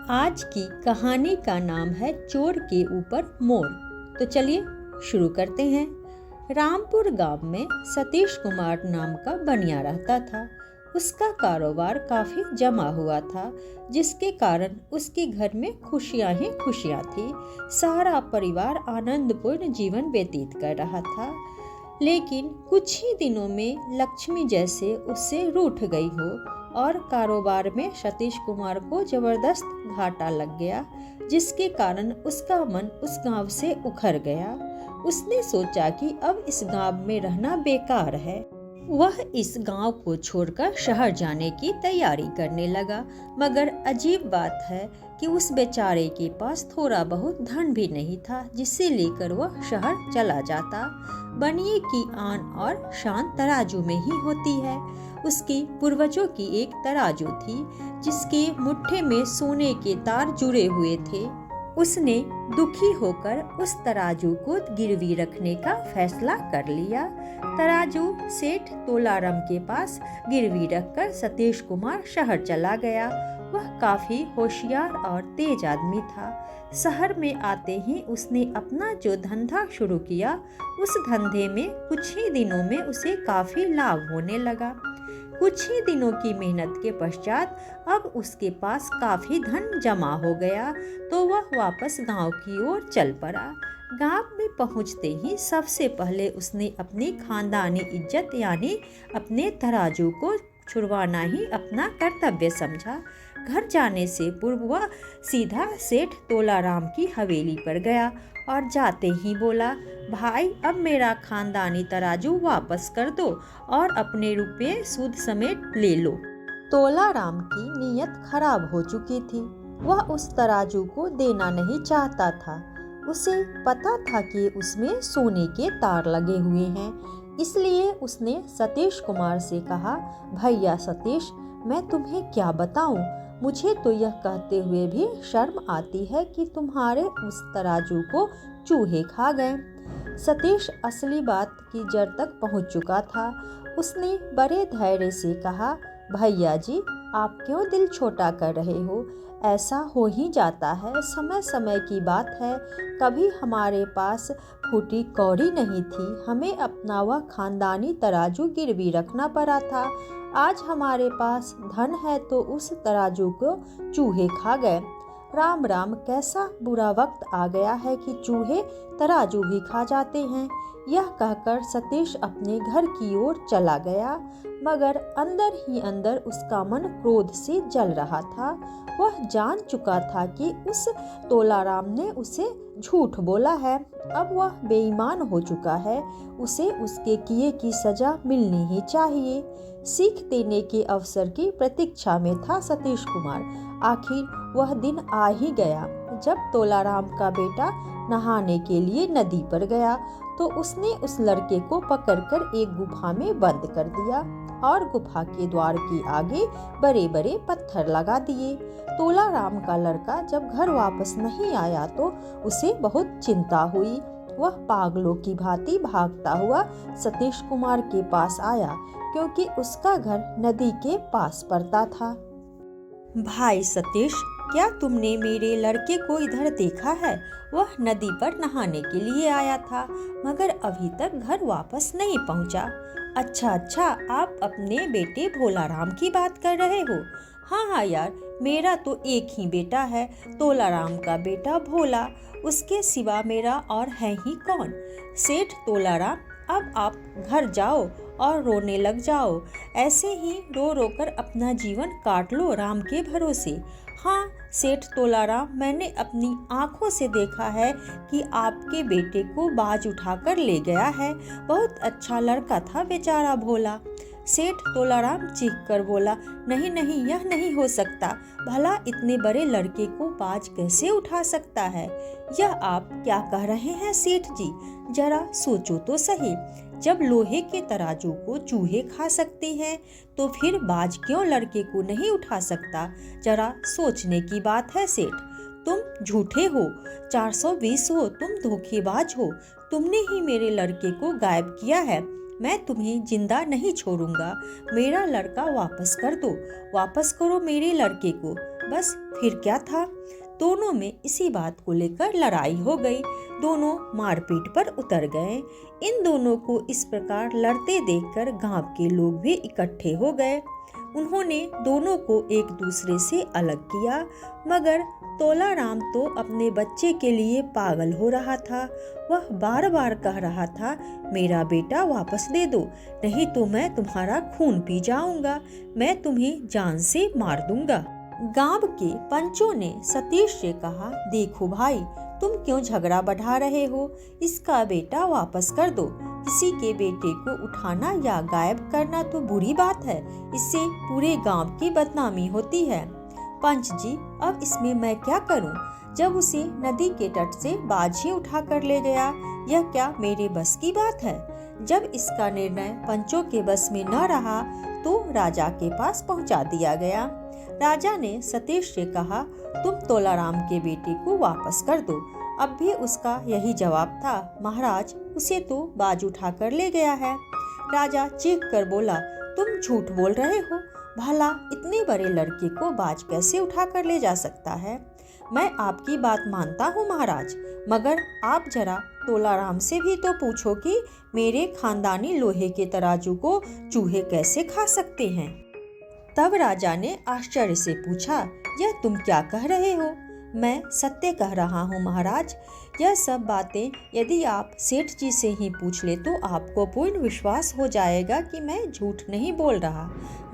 आज की कहानी का नाम है चोर के ऊपर मोर। तो चलिए शुरू करते हैं। रामपुर गांव में सतीश कुमार नाम का बनिया रहता था। उसका कारोबार काफी जमा हुआ था, जिसके कारण उसके घर में खुशियां ही खुशियां थी। सारा परिवार आनंदपूर्ण जीवन व्यतीत कर रहा था। लेकिन कुछ ही दिनों में लक्ष्मी जैसे उससे रूठ गई हो और कारोबार में सतीश कुमार को जबरदस्त घाटा लग गया, जिसके कारण उसका मन उस गांव से उखड़ गया। उसने सोचा कि अब इस गांव में रहना बेकार है। वह इस गांव को छोड़कर शहर जाने की तैयारी करने लगा। मगर अजीब बात है कि उस बेचारे के पास थोड़ा बहुत धन भी नहीं था, जिसे लेकर वह शहर चला जाता। बनिए की आन और शान तराजू में ही होती है। उसकी पूर्वजों की एक तराजू थी, जिसके मुट्ठे में सोने के तार जुड़े हुए थे। उसने दुखी होकर उस तराजू को गिरवी रखने का फैसला कर लिया। तराजू सेठ तोलाराम के पास गिरवी रखकर सतीश कुमार शहर चला गया। वह काफी होशियार और तेज आदमी था। शहर में आते ही उसने अपना जो धंधा शुरू किया, उस धंधे में कुछ ही दिनों में उसे काफी लाभ होने लगा। कुछ ही दिनों की मेहनत के पश्चात अब उसके पास काफी धन जमा हो गया, तो वह वापस गांव की ओर चल पड़ा। गांव में पहुंचते ही सबसे पहले उसने अपनी खानदानी इज्जत यानी अपने तराजू को छुड़वाना ही अपना कर्तव्य समझा। घर जाने से पूर्व वह सीधा सेठ तोलाराम की हवेली पर गया और जाते ही बोला, भाई अब मेरा खानदानी तराजू वापस कर दो और अपने रुपये सूद समेत ले लो। तोलाराम की नीयत खराब हो चुकी थी। वह उस तराजू को देना नहीं चाहता था। उसे पता था कि उसमें सोने के तार लगे हुए हैं। इसलिए उसने सतीश कुमार से कहा, भैया सतीश, मैं तुम्हें क्या बताऊं? मुझे तो यह कहते हुए भी शर्म आती है कि तुम्हारे उस तराजू को चूहे खा गए। सतीश असली बात की जड़ तक पहुंच चुका था। उसने बड़े धैर्य से कहा, भैया जी, आप क्यों दिल छोटा कर रहे हो? ऐसा हो ही जाता है, समय समय की बात है। कभी हमारे पास फूटी कौड़ी नहीं थी, हमें अपना वह खानदानी तराजू गिरवी रखना पड़ा था। आज हमारे पास धन है तो उस तराजू को चूहे खा गए। राम राम, कैसा बुरा वक्त आ गया है कि चूहे तराजू भी खा जाते हैं। यह कहकर सतीश अपने घर की ओर चला गया, मगर अंदर ही अंदर उसका मन क्रोध से जल रहा था। वह जान चुका था कि उस तोलाराम ने उसे झूठ बोला है। अब वह बेईमान हो चुका है। उसे उसके किए की सजा मिलनी ही चाहिए। सीख देने के अवसर की प्रतीक्षा में था सतीश कुमार। आखिर वह दिन आ ही गया। जब तोलाराम का बेटा नहाने के लिए नदी पर गया, तो उसने उस लड़के को पकड़कर एक गुफा में बंद कर दिया और गुफा के द्वार के आगे बड़े बड़े पत्थर लगा दिए। तोलाराम का लड़का जब घर वापस नहीं आया तो उसे बहुत चिंता हुई। वह पागलों की भांति भागता हुआ सतीश कुमार के पास आया, क्योंकि उसका घर नदी के पास पड़ता था। भाई सतीश, क्या तुमने मेरे लड़के को इधर देखा है? वह नदी पर नहाने के लिए आया था, मगर अभी तक घर वापस नहीं पहुंचा। अच्छा, आप अपने बेटे भोलाराम की बात कर रहे हो? हाँ यार, मेरा तो एक ही बेटा है, तोलाराम का बेटा भोला। उसके सिवा मेरा और है ही कौन? सेठ तोलाराम, अब आप घर जाओ और रोने लग जाओ। ऐसे ही रो रो कर अपना जीवन काट लो राम के भरोसे। हाँ सेठ तोलाराम, मैंने अपनी आंखों से देखा है कि आपके बेटे को बाज उठाकर ले गया है। बहुत अच्छा लड़का था बेचारा भोला। सेठ तोलाराम चीख कर बोला, नहीं नहीं, यह नहीं हो सकता। भला इतने बड़े लड़के को बाज कैसे उठा सकता है? यह आप क्या कह रहे हैं सेठ जी? जरा सोचो तो सही। जब लोहे के तराजू को चूहे खा सकते हैं, तो फिर बाज क्यों लड़के को नहीं उठा सकता? जरा सोचने की बात है सेठ। तुम झूठे हो, 420 हो, तुम धोखेबाज हो। तुमने ही मेरे लड़के को गायब किया है। मैं तुम्हें जिंदा नहीं छोड़ूंगा। मेरा लड़का वापस कर दो, वापस करो मेरे लड़के को। बस फिर क्या था, दोनों में इसी बात को लेकर लड़ाई हो गई। दोनों मारपीट पर उतर गए। इन दोनों को इस प्रकार लड़ते देखकर गांव के लोग भी इकट्ठे हो गए। उन्होंने दोनों को एक दूसरे से अलग किया, मगर तोलाराम तो अपने बच्चे के लिए पागल हो रहा था। वह बार बार कह रहा था, मेरा बेटा वापस दे दो, नहीं तो मैं तुम्हारा खून पी जाऊंगा, मैं तुम्हें जान से मार दूंगा। गांव के पंचों ने सतीश से कहा, देखो भाई, तुम क्यों झगड़ा बढ़ा रहे हो, इसका बेटा वापस कर दो। किसी के बेटे को उठाना या गायब करना तो बुरी बात है, इससे पूरे गांव की बदनामी होती है। पंच जी, अब इसमें मैं क्या करूं? जब उसे नदी के तट से बाज ही उठा कर ले गया, यह क्या मेरे बस की बात है? जब इसका निर्णय पंचों के बस में न रहा तो राजा के पास पहुंचा दिया गया। राजा ने सतीश से कहा, तुम तोलाराम के बेटे को वापस कर दो। अब भी उसका यही जवाब था, महाराज, उसे तो बाज उठा कर ले गया है। राजा चीख कर बोला, तुम झूठ बोल रहे हो, भला इतने बड़े लड़के को बाज कैसे उठा कर ले जा सकता है? मैं आपकी बात मानता हूँ महाराज, मगर आप जरा तोलाराम से भी तो पूछो कि मेरे खानदानी लोहे के तराजू को चूहे कैसे खा सकते हैं। तब राजा ने आश्चर्य से पूछा, यह तुम क्या कह रहे हो? मैं सत्य कह रहा हूँ महाराज। यह सब बातें यदि आप सेठ जी से ही पूछ ले तो आपको पूर्ण विश्वास हो जाएगा कि मैं झूठ नहीं बोल रहा।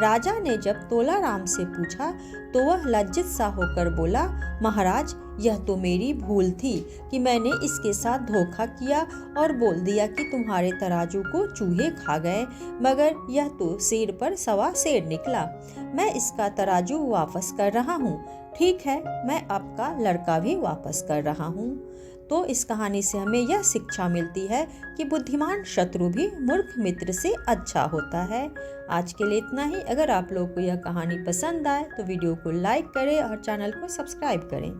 राजा ने जब तोलाराम से पूछा तो वह लज्जित सा होकर बोला, महाराज, यह तो मेरी भूल थी कि मैंने इसके साथ धोखा किया और बोल दिया कि तुम्हारे तराजू को चूहे खा गए, मगर यह तो शेर पर सवा शेर निकला। मैं इसका तराजू वापस कर रहा हूँ। ठीक है, मैं आपका लड़का भी वापस कर रहा हूँ। तो इस कहानी से हमें यह शिक्षा मिलती है कि बुद्धिमान शत्रु भी मूर्ख मित्र से अच्छा होता है। आज के लिए इतना ही। अगर आप लोगों को यह कहानी पसंद आए तो वीडियो को लाइक करें और चैनल को सब्सक्राइब करें।